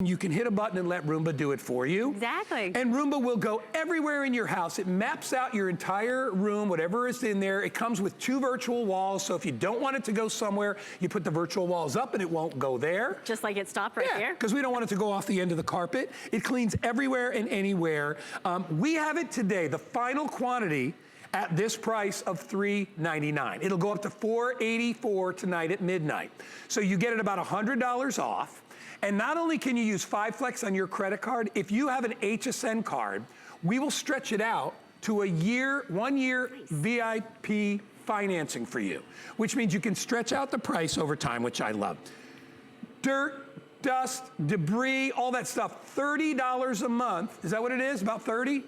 You can hit a button and let Roomba do it for you. Exactly. And Roomba will go everywhere in your house. It maps out your entire room, whatever is in there. It comes with 2 virtual walls, so if you don't want it to go somewhere, you put the virtual walls up and it won't go there. Just like it stopped right there. Because we don't want it to go off the end of the carpet. It cleans everywhere and anywhere. We have it today, the final quantity, at this price of $3.99. It'll go up to $4.84 tonight at midnight. So you get it about $100 off. And not only can you use 5 Flex on your credit card, if you have an HSN card, we will stretch it out to 1 year VIP financing for you, which means you can stretch out the price over time, which I love. Dirt, dust, debris, all that stuff, $30 a month. Is that what it is? About 30? A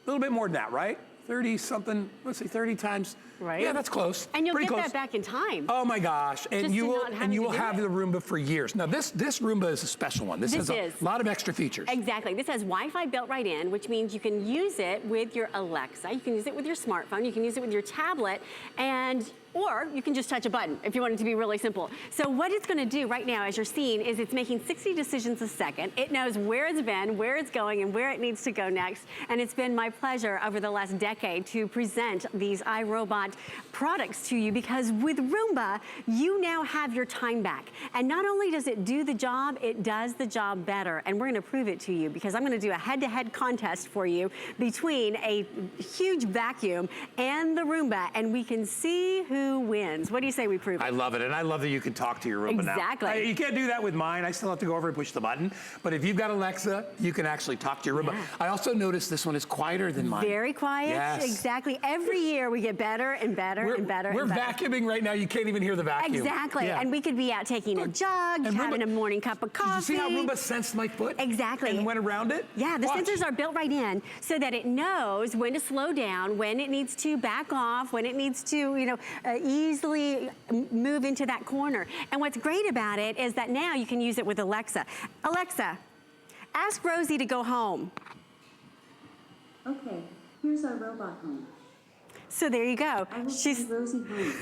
little bit more than that, right? 30 something, let's see, 30 times. Right. Yeah, that's close. And you'll Pretty get close. that back in time. Oh my gosh. And you will have it. the Roomba for years. Now this Roomba is a special one. This has a lot of extra features. Exactly. This has Wi-Fi built right in, which means you can use it with your Alexa. You can use it with your smartphone. You can use it with your tablet. Or you can just touch a button if you want it to be really simple. So what it's gonna do right now, as you're seeing, is it's making 60 decisions a second. It knows where it's been, where it's going, and where it needs to go next. And it's been my pleasure over the last decade to present these iRobot products to you, because with Roomba, you now have your time back. And not only does it do the job, it does the job better. And we're gonna prove it to you, because I'm gonna do a head-to-head contest for you between a huge vacuum and the Roomba, and we can see who wins. What do you say we prove it? I love it, and I love that you can talk to your Roomba now. Exactly. You can't do that with mine. I still have to go over and push the button. But if you've got Alexa, you can actually talk to your Roomba. I also noticed this one is quieter than mine. Very quiet. Yes. Exactly. Every year we get better and better and better. We're vacuuming right now. You can't even hear the vacuum. Exactly. Yeah. And we could be out taking a jog, and having a morning cup of coffee. Did you see how Roomba sensed my foot? Exactly. And went around it? Yeah, the sensors are built right in so that it knows when to slow down, when it needs to back off, when it needs to, easily move into that corner. And what's great about it is that now you can use it with Alexa. Alexa, ask Rosie to go home. Okay, here's our robot home. So there you go. I will send Rosie home.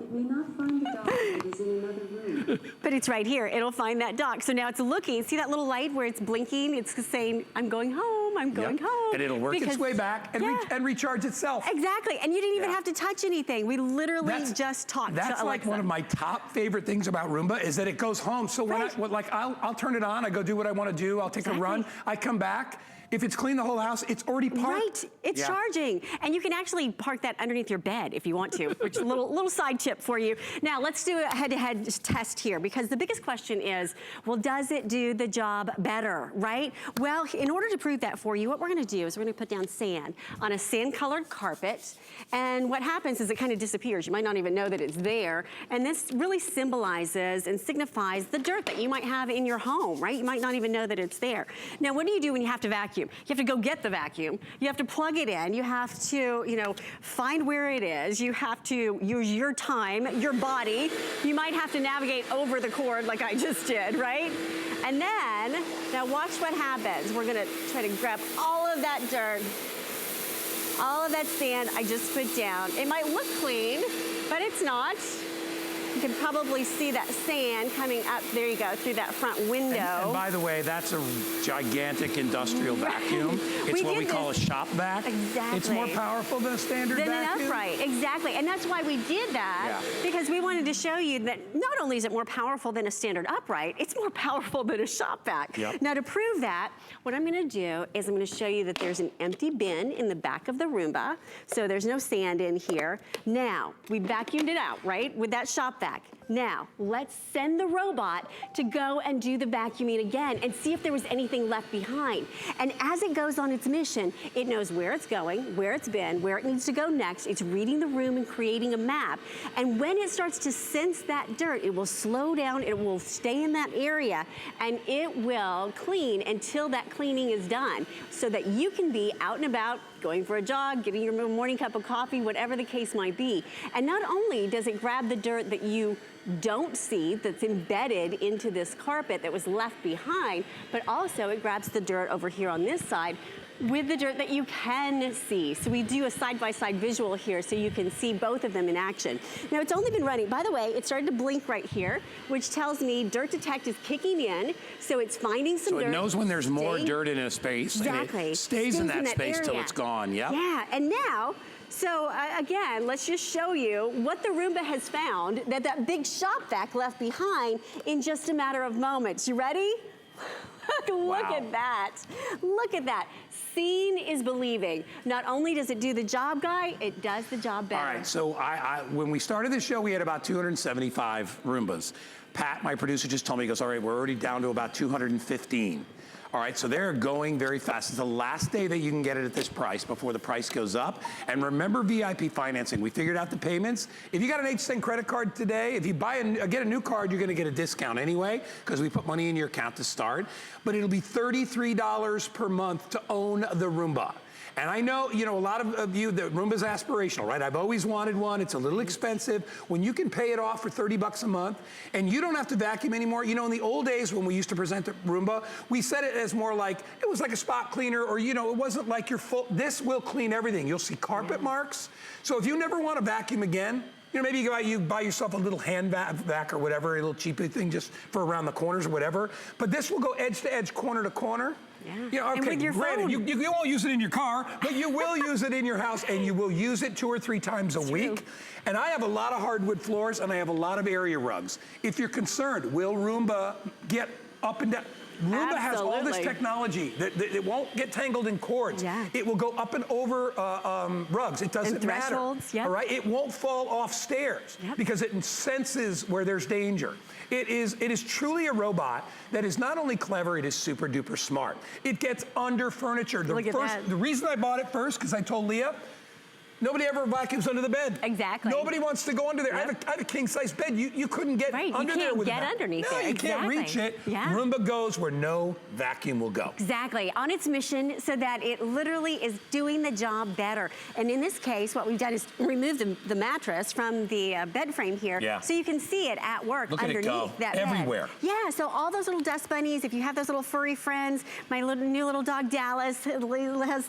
It may not find the dog that is in another room. But it's right here. It'll find that dog. So now it's looking. See that little light where it's blinking? It's saying, I'm going home, I'm going home. And it'll work its way back and recharge itself. Exactly. And you didn't even have to touch anything. We literally just talked to Alexa. That's like one of my top favorite things about Roomba, is that it goes home. So when I'll turn it on, I go do what I want to do, I'll take a run, I come back. If it's cleaned the whole house, it's already parked. Right, it's charging. And you can actually park that underneath your bed if you want to, which is a little side tip for you. Now, let's do a head-to-head test here, because the biggest question is, well, does it do the job better, right? Well, in order to prove that for you, what we're gonna do is we're gonna put down sand on a sand-colored carpet, and what happens is it kind of disappears. You might not even know that it's there, and this really symbolizes and signifies the dirt that you might have in your home, right? You might not even know that it's there. Now, what do you do when you have to vacuum? You have to go get the vacuum. You have to plug it in. You have to, find where it is. You have to use your time, your body. You might have to navigate over the cord like I just did, right? And then, now watch what happens. We're gonna try to grab all of that dirt, all of that sand I just put down. It might look clean, but it's not. You can probably see that sand coming up, there you go, through that front window. And by the way, that's a gigantic industrial vacuum. It's what we call a shop vac. Exactly. It's more powerful than a standard vacuum. Than an upright, exactly. And that's why we did that, because we wanted to show you that not only is it more powerful than a standard upright, it's more powerful than a shop vac. Yep. Now to prove that, what I'm gonna do is I'm gonna show you that there's an empty bin in the back of the Roomba, so there's no sand in here. Now, we vacuumed it out, right, with that shop vac. Now, let's send the robot to go and do the vacuuming again and see if there was anything left behind. And as it goes on its mission, it knows where it's going, where it's been, where it needs to go next. It's reading the room and creating a map. And when it starts to sense that dirt, it will slow down, it will stay in that area, and it will clean until that cleaning is done, so that you can be out and about, going for a jog, getting your morning cup of coffee, whatever the case might be. And not only does it grab the dirt that you don't see, that's embedded into this carpet that was left behind, but also it grabs the dirt over here on this side, with the dirt that you can see. So we do a side-by-side visual here so you can see both of them in action. Now it's only been running, by the way, it started to blink right here, which tells me dirt detect is kicking in, so it's finding some dirt. So it knows when there's more dirt in a space. Exactly. And it stays in that space till area. it's gone, yep. Yeah, and now, so again, let's just show you what the Roomba has found that big shop vac left behind in just a matter of moments. You ready? Look at that. Look at that. Seeing is believing. Not only does it do the job, Guy, it does the job better. All right, so when we started the show, we had about 275 Roombas. Pat, my producer, just told me, he goes, all right, we're already down to about 215. All right, so they're going very fast. It's the last day that you can get it at this price before the price goes up. And remember VIP financing. We figured out the payments. If you got an HSN credit card today, if you get a new card, you're gonna get a discount anyway, because we put money in your account to start. But it'll be $33 per month to own the Roomba. And I know, a lot of you, the Roomba's aspirational, right? I've always wanted one. It's a little expensive. When you can pay it off for 30 bucks a month and you don't have to vacuum anymore. In the old days when we used to present the Roomba, we said it as more like, it was like a spot cleaner, or, it wasn't like your full, this will clean everything. You'll see carpet marks. So if you never want to vacuum again, maybe you buy yourself a little hand vac or whatever, a little cheap thing just for around the corners or whatever. But this will go edge to edge, corner to corner. Yeah. Okay, and with your phone. You won't use it in your car, but you will use it in your house, and you will use it 2 or 3 times a week. And I have a lot of hardwood floors, and I have a lot of area rugs. If you're concerned, will Roomba get up and down? Roomba has all this technology that it won't get tangled in cords. Yeah. It will go up and over rugs. It doesn't matter. Yep. All right. It won't fall off stairs because it senses where there's danger. It is truly a robot that is not only clever, it is super duper smart. It gets under furniture. The reason I bought it first, because I told Leah, nobody ever vacuums under the bed. Exactly. Nobody wants to go under there. Yep. I have a king-size bed. You couldn't get under there with get underneath No, it. you can't reach it. Yeah. Roomba goes where no vacuum will go. Exactly. On its mission so that it literally is doing the job better. And in this case, what we've done is remove the mattress from the bed frame here. Yeah. So you can see it at work underneath that bed. Everywhere. Yeah, so all those little dust bunnies, if you have those little furry friends, my new little dog Dallas has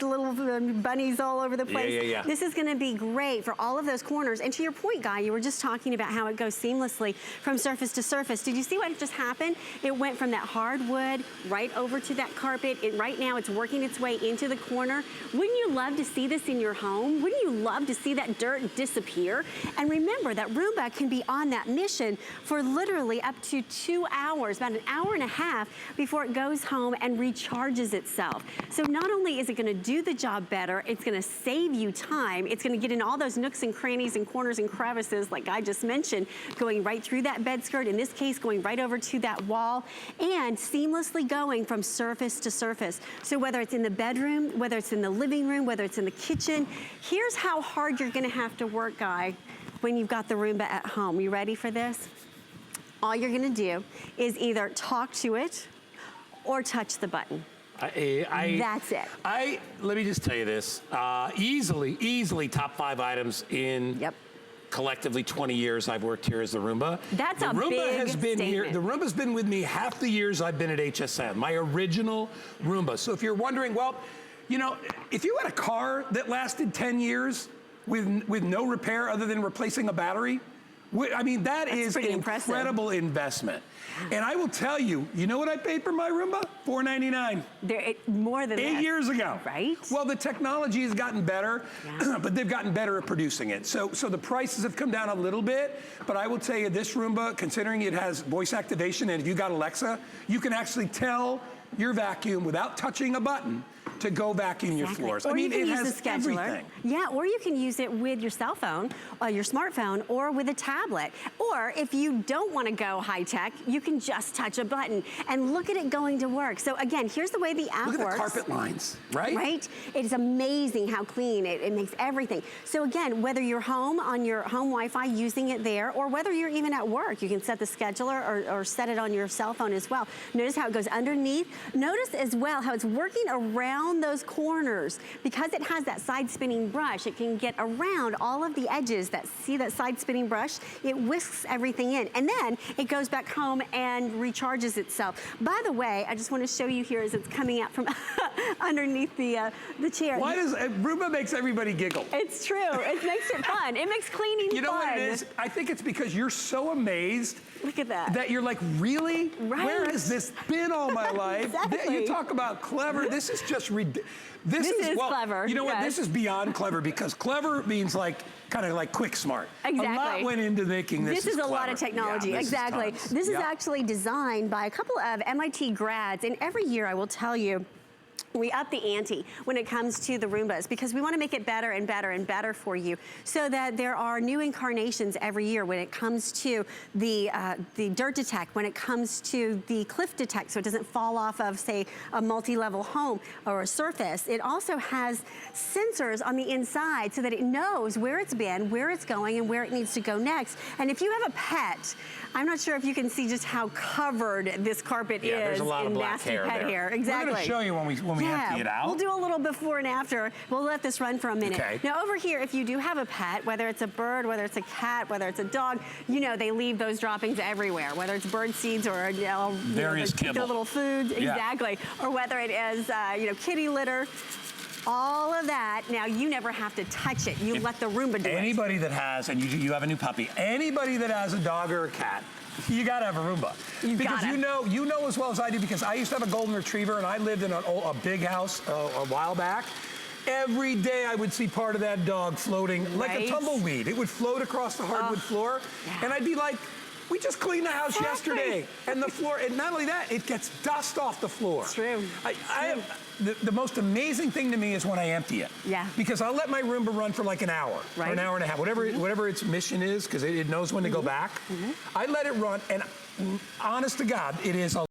little bunnies all over the place. Yeah. This is gonna be great for all of those corners. And to your point, Guy, you were just talking about how it goes seamlessly from surface to surface. Did you see what just happened? It went from that hardwood right over to that carpet. Right now it's working its way into the corner. Wouldn't you love to see this in your home? Wouldn't you love to see that dirt disappear? And remember that Roomba can be on that mission for literally up to 2 hours, about an hour and a half before it goes home and recharges itself. So not only is it gonna do the job better, it's gonna save you time. It's gonna get in all those nooks and crannies and corners and crevices, like I just mentioned, going right through that bed skirt, in this case, going right over to that wall, and seamlessly going from surface to surface. So whether it's in the bedroom, whether it's in the living room, whether it's in the kitchen, here's how hard you're gonna have to work, Guy, when you've got the Roomba at home. You ready for this? All you're gonna do is either talk to it or touch the button. That's it. Let me just tell you this. Easily top 5 items in collectively 20 years I've worked here as the Roomba. That's the a Roomba big has been statement. here. The Roomba's been with me half the years I've been at HSN, my original Roomba. So if you're wondering, well, if you had a car that lasted 10 years with no repair other than replacing a battery, I mean, that's is an incredible investment. And I will tell you, you know what I paid for my Roomba? $4.99. More than 8 years ago. Right. Well, the technology has gotten better, but they've gotten better at producing it. So the prices have come down a little bit, but I will tell you this Roomba, considering it has voice activation, and if you got Alexa, you can actually tell your vacuum without touching a button to go vacuum your floors. Or I mean, you can it use has the scheduler. everything. Yeah, or you can use it with your cell phone, your smartphone, or with a tablet. Or if you don't want to go high tech, you can just touch a button and look at it going to work. So again, here's the way the app works. Look at the carpet lines, right? Right? It is amazing how clean it makes everything. So again, whether you're home on your home Wi-Fi using it there, or whether you're even at work, you can set the scheduler or set it on your cell phone as well. Notice how it goes underneath. Notice as well how it's working around around those corners. Because it has that side spinning brush, it can get around all of the edges that see that side spinning brush. It whisks everything in, and then it goes back home and recharges itself. By the way, I just want to show you here as it's coming out from underneath the chair. Why does Roomba makes everybody giggle? It's true. It makes it fun. It makes cleaning fun. You know what it is? I think it's because you're so amazed. Look at that. That you're like, really? Right. Where has this been all my life? Exactly. You talk about clever. This is just ridiculous. This is well, clever. You know what? Yes. This is beyond clever, because clever means like kind of like quick smart. Exactly. A lot went into making this. This is a clever. lot of technology. Yeah, exactly. This is actually designed by a couple of MIT grads, and every year I will tell you, we up the ante when it comes to the Roombas, because we want to make it better and better and better for you, so that there are new incarnations every year when it comes to the dirt detect, when it comes to the cliff detect, so it doesn't fall off of, say, a multi-level home or a surface. It also has sensors on the inside so that it knows where it's been, where it's going, and where it needs to go next. And if you have a pet, I'm not sure if you can see just how covered this carpet is there's a lot in of black nasty hair pet there. hair. Exactly. We're going to show you when we empty it out. We'll do a little before and after. We'll let this run for a minute. Okay. Now over here, if you do have a pet, whether it's a bird, whether it's a cat, whether it's a dog, you know they leave those droppings everywhere, whether it's bird seeds or Various kibble. their little food, Yeah. exactly, or whether it is kitty litter. All of that, now you never have to touch it. You let the Roomba do it. Anybody that has, and you have a new puppy, anybody that has a dog or a cat, you gotta have a Roomba. Because you know as well as I do, because I used to have a golden retriever and I lived in a big house a while back. Every day I would see part of that dog floating like a tumbleweed. It would float across the hardwood floor, and I'd be like, we just cleaned the house yesterday, and the floor, and not only that, it gets dust off the floor. It's true. The most amazing thing to me is when I empty it. Yeah. Because I'll let my Roomba run for like an hour, or an hour and a half, whatever its mission is, because it knows when to go back. I let it run, and honest to God, it is a